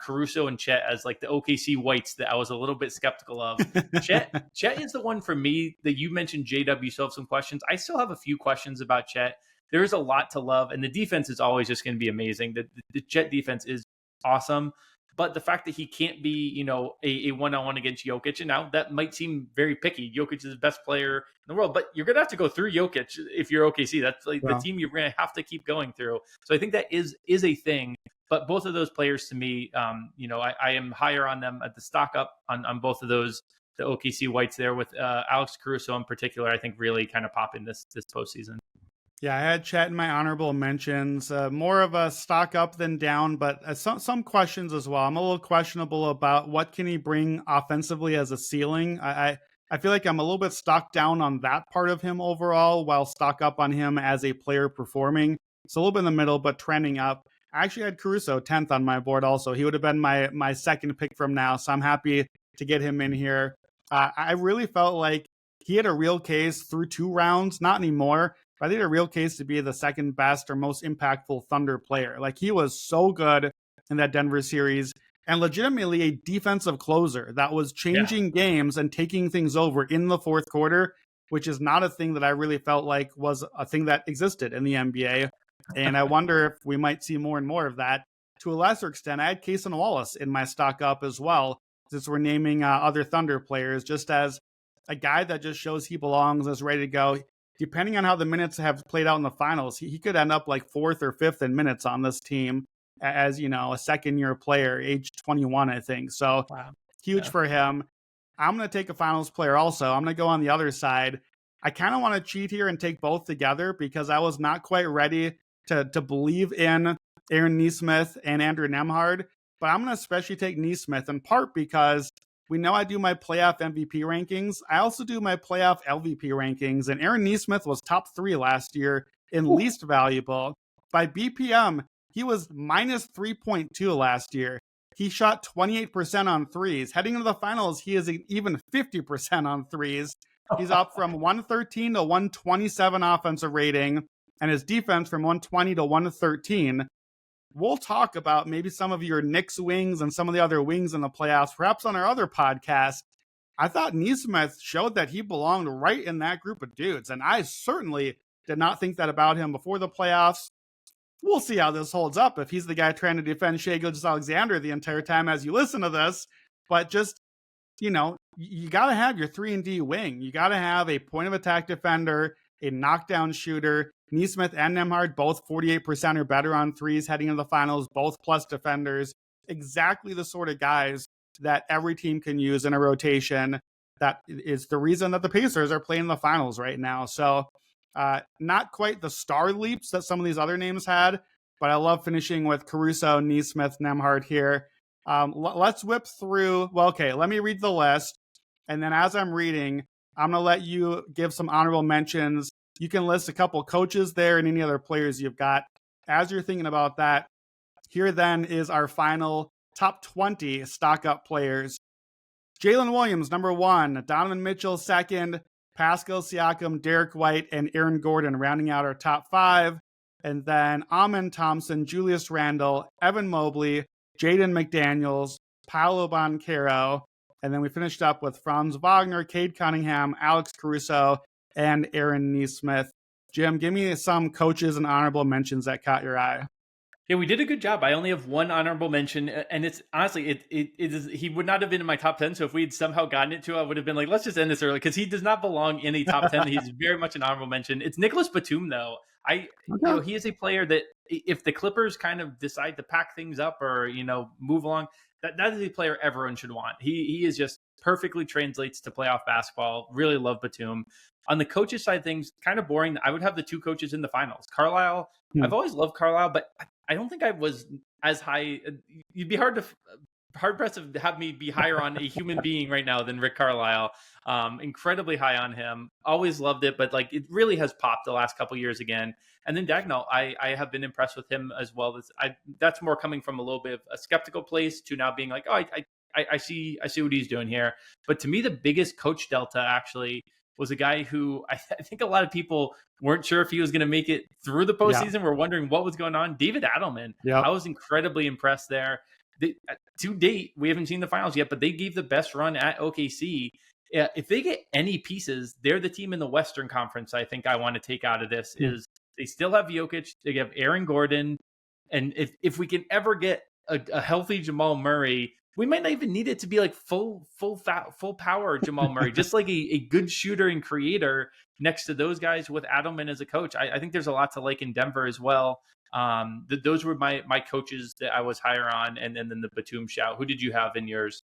Caruso and Chet as like the OKC whites that I was a little bit skeptical of. Chet is the one for me that you mentioned. JW, you still have some questions. I still have a few questions about Chet. There is a lot to love, and the defense is always just going to be amazing. The Chet defense is awesome, but the fact that he can't be, a one-on-one against Jokic, and now that might seem very picky. Jokic is the best player in the world, but you're going to have to go through Jokic if you're OKC. That's like the team you're going to have to keep going through. So I think that is a thing. But both of those players, to me, I am higher on them at the stock up on both of those, the OKC whites there with Alex Caruso in particular. I think really kind of pop in this postseason. Yeah, I had Chet in my honorable mentions. More of a stock up than down, but some questions as well. I'm a little questionable about what can he bring offensively as a ceiling. I feel like I'm a little bit stock down on that part of him overall, while stock up on him as a player performing. It's a little bit in the middle, but trending up. I actually had Caruso 10th on my board. Also, he would have been my second pick from now, so I'm happy to get him in here. I really felt like he had a real case through 2 rounds, not anymore. But I think a real case to be the second best or most impactful Thunder player. Like, he was so good in that Denver series and legitimately a defensive closer that was Yeah. changing games and taking things over in the fourth quarter, which is not a thing that I really felt like was a thing that existed in the NBA. And I wonder if we might see more and more of that. To a lesser extent, I had Cason Wallace in my stock up as well, since we're naming other Thunder players, just as a guy that just shows he belongs and is ready to go. Depending on how the minutes have played out in the finals, he could end up like fourth or fifth in minutes on this team as, a second year player, age 21, I think. So Wow. huge Yeah. for him. I'm going to take a finals player also. I'm going to go on the other side. I kind of want to cheat here and take both together because I was not quite ready to believe in Aaron Nesmith and Andrew Nemhard. But I'm going to especially take Nesmith in part because we know I do my playoff MVP rankings. I also do my playoff LVP rankings. And Aaron Nesmith was top 3 last year in least valuable. By BPM, he was minus 3.2 last year. He shot 28% on threes. Heading into the finals, he is even 50% on threes. He's up from 113 to 127 offensive rating, and his defense from 120 to 113. We'll talk about maybe some of your Knicks wings and some of the other wings in the playoffs, perhaps on our other podcast. I thought Nesmith showed that he belonged right in that group of dudes, and I certainly did not think that about him before the playoffs. We'll see how this holds up if he's the guy trying to defend Shai Gilgeous-Alexander the entire time as you listen to this. But just, you got to have your 3-and-D wing. You got to have a point of attack defender, a knockdown shooter. Nesmith and Nemhard, both 48% or better on threes heading into the finals, both plus defenders. Exactly the sort of guys that every team can use in a rotation. That is the reason that the Pacers are playing the finals right now. So, not quite the star leaps that some of these other names had, but I love finishing with Caruso, Nesmith, Nemhard here. Let's whip through. Well, okay, let me read the list. And then as I'm reading, I'm going to let you give some honorable mentions. You can list a couple coaches there and any other players you've got. As you're thinking about that, here then is our final top 20 stock up players. Jalen Williams, number 1. Donovan Mitchell, second. Pascal Siakam, Derek White, and Aaron Gordon rounding out our top 5. And then Amen Thompson, Julius Randle, Evan Mobley, Jaden McDaniels, Paolo Banchero. And then we finished up with Franz Wagner, Cade Cunningham, Alex Caruso, and Aaron Nesmith. Jim, give me some coaches and honorable mentions that caught your eye. Yeah, we did a good job. I only have one honorable mention, and it's honestly, it is. He would not have been in my top 10. So if we had somehow gotten it to, I would have been like, let's just end this early because he does not belong in a top 10. He's very much an honorable mention. It's Nicholas Batum, though. He is a player that if the Clippers kind of decide to pack things up or move along, that is a player everyone should want. He is just perfectly translates to playoff basketball. Really love Batum. On the coaches side of things, kind of boring. I would have the 2 coaches in the finals. Carlisle. I've always loved Carlisle, but I don't think I was as high. You'd be hard pressed to have me be higher on a human being right now than Rick Carlisle. Incredibly high on him. Always loved it, but like it really has popped the last couple years again. And then Dagnall, I have been impressed with him as well. That's more coming from a little bit of a skeptical place to now being like, oh, I see what he's doing here. But to me, the biggest coach delta actually was a guy who I think a lot of people weren't sure if he was going to make it through the postseason. Yeah. We're wondering what was going on. David Adelman. Yeah. I was incredibly impressed there. To date, we haven't seen the finals yet, but they gave the best run at OKC. If they get any pieces, they're the team in the Western Conference I think I want to take out of this is they still have Jokic. They have Aaron Gordon. And if we can ever get a healthy Jamal Murray, we might not even need it to be like full power Jamal Murray, just like a good shooter and creator next to those guys with Adelman as a coach. I think there's a lot to like in Denver as well. Those were my coaches that I was higher on, and then the Batum shout. Who did you have in yours?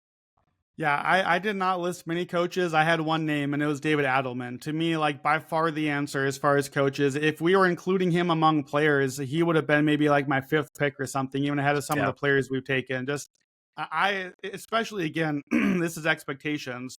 Yeah, I did not list many coaches. I had one name, and it was David Adelman. To me, like by far the answer as far as coaches. If we were including him among players, he would have been maybe like my fifth pick or something, even ahead of some of Yeah. the players we've taken. Just especially again, this is expectations.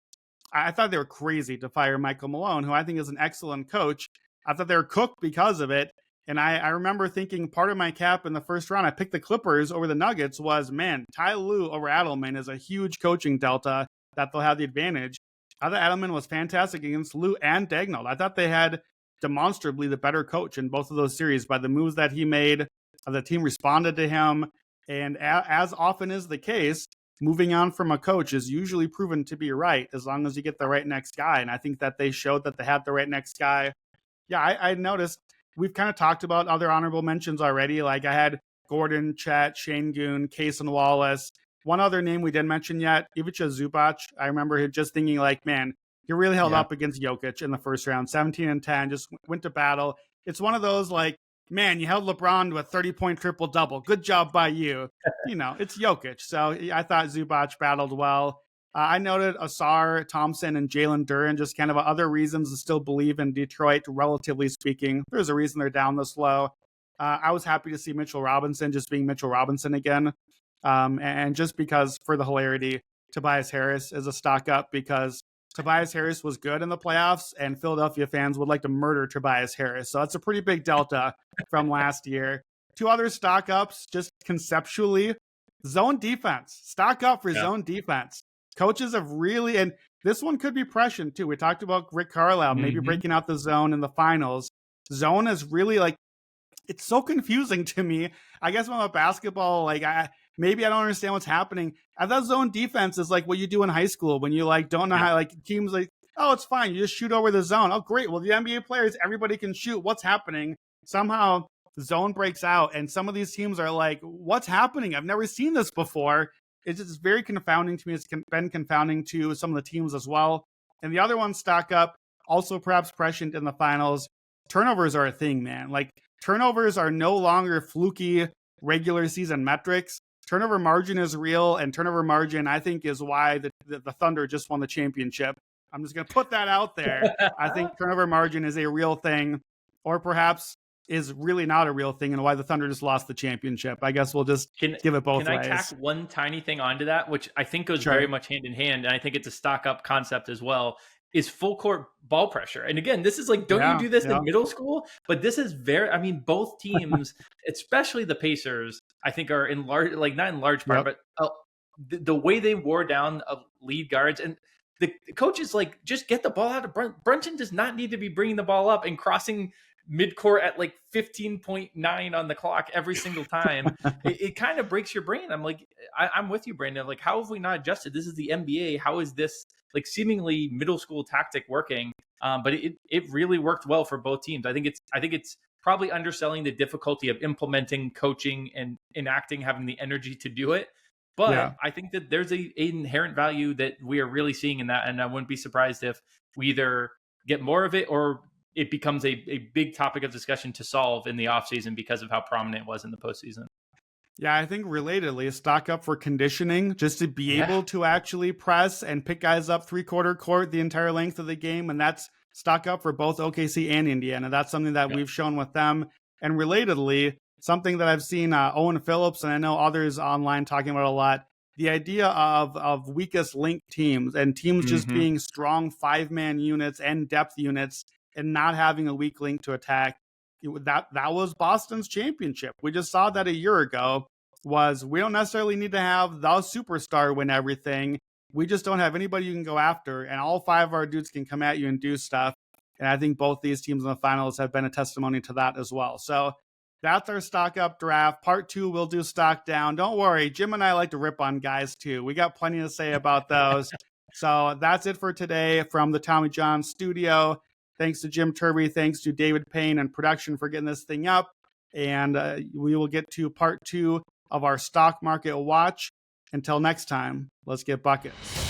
I thought they were crazy to fire Michael Malone, who I think is an excellent coach. I thought they were cooked because of it. And I remember thinking part of my cap in the first round, I picked the Clippers over the Nuggets was, man, Ty Lue over Adelman is a huge coaching delta that they'll have the advantage. I thought Adelman was fantastic against Lue and Daignault. I thought they had demonstrably the better coach in both of those series by the moves that he made. The team responded to him. And as often is the case, moving on from a coach is usually proven to be right as long as you get the right next guy. And I think that they showed that they had the right next guy. Yeah, I noticed we've kind of talked about other honorable mentions already. Like I had Gordon, Chet, Şengün, Case and Wallace. One other name we didn't mention yet, Ivica Zubac. I remember just thinking like, man, he really held up against Jokic in the first round, 17 and 10, just went to battle. It's one of those like, man, you held LeBron to a 30-point triple-double. Good job by you. It's Jokic. So I thought Zubac battled well. I noted Asar Thompson and Jalen Duren, just kind of other reasons to still believe in Detroit, relatively speaking. There's a reason they're down this low. I was happy to see Mitchell Robinson just being Mitchell Robinson again. And just because for the hilarity, Tobias Harris is a stock up because Tobias Harris was good in the playoffs and Philadelphia fans would like to murder Tobias Harris. So that's a pretty big delta from last year. Two other stock ups, just conceptually, zone defense. Stock up for zone defense. Coaches have really, and this one could be prescient too. We talked about Rick Carlisle, maybe breaking out the zone in the finals. Zone is really like, it's so confusing to me. I guess when I'm a basketball, maybe I don't understand what's happening. I thought zone defense is like what you do in high school when you like don't know how like teams like, oh, it's fine. You just shoot over the zone. Oh, great. Well, the NBA players, everybody can shoot. What's happening? Somehow zone breaks out and some of these teams are like, what's happening? I've never seen this before. It's just very confounding to me. It's been confounding to some of the teams as well. And the other one, stock up, also perhaps prescient in the finals. Turnovers are a thing, man. Like turnovers are no longer fluky regular season metrics. Turnover margin is real, and turnover margin, I think, is why the Thunder just won the championship. I'm just going to put that out there. I think turnover margin is a real thing, or perhaps is really not a real thing, and why the Thunder just lost the championship. I guess we'll just give it both ways. Can I tack one tiny thing onto that, which I think goes very much hand in hand, and I think it's a stock up concept as well, is full court ball pressure. And again, this is like, don't you do this in middle school? But this is both teams, especially the Pacers, I think are in large, like not in large part, but the way they wore down lead guards and the coaches like, just get the ball out of Brunson does not need to be bringing the ball up and crossing midcourt at like 15.9 on the clock every single time. it kind of breaks your brain. I'm like, I'm with you, Brandon. Like, how have we not adjusted? This is the NBA. How is this like seemingly middle school tactic working? But it really worked well for both teams. I think it's probably underselling the difficulty of implementing, coaching, and enacting, having the energy to do it. But I think that there's an inherent value that we are really seeing in that. And I wouldn't be surprised if we either get more of it or it becomes a big topic of discussion to solve in the offseason because of how prominent it was in the postseason. Yeah, I think relatedly, stock up for conditioning, just to be able to actually press and pick guys up 3/4 court the entire length of the game. And that's stock up for both OKC and Indiana. That's something that we've shown with them. And relatedly, something that I've seen Owen Phillips and I know others online talking about a lot, the idea of weakest link teams and teams just being strong 5-man units and depth units and not having a weak link to attack. That was Boston's championship. We just saw that a year ago. Was we don't necessarily need to have the superstar win everything. We just don't have anybody you can go after, and all 5 of our dudes can come at you and do stuff. And I think both these teams in the finals have been a testimony to that as well. So that's our stock up draft. Part 2, we'll do stock down. Don't worry, Jim and I like to rip on guys too. We got plenty to say about those. So that's it for today from the Tommy John studio. Thanks to Jim Turvey. Thanks to David Payne and production for getting this thing up. And we will get to part 2 of our stock market watch. Until next time, let's get buckets.